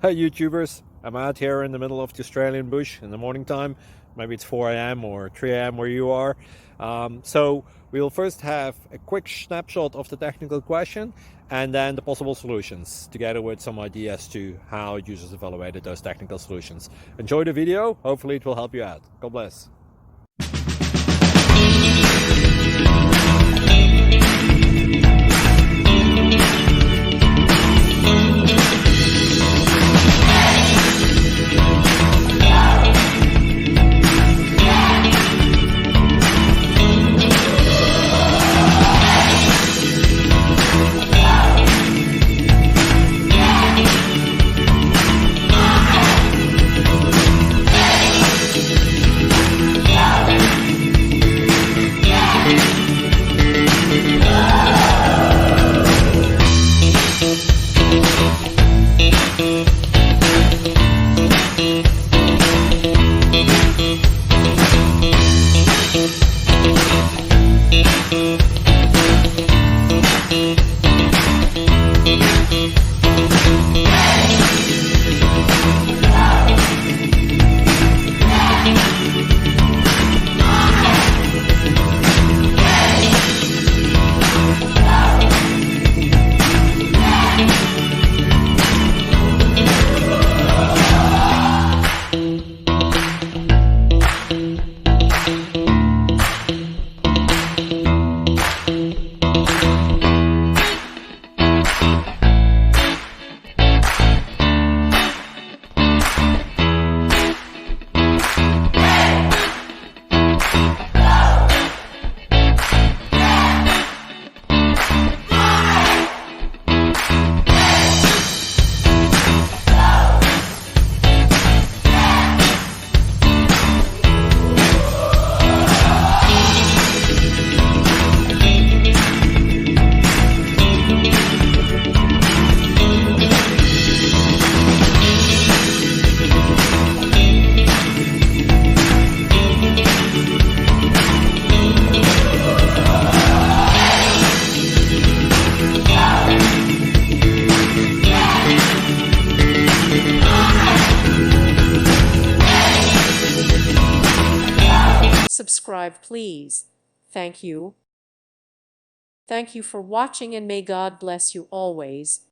Hi YouTubers, I'm out here in the middle of the Australian bush in the morning time. Maybe it's 4 a.m. or 3 a.m. where you are. So we'll first have a quick snapshot of the technical question and then the possible solutions, together with some ideas to how users evaluated those technical solutions. Enjoy the video, hopefully it will help you out. God bless. Subscribe, please. Thank you. Thank you for watching, and may God bless you always.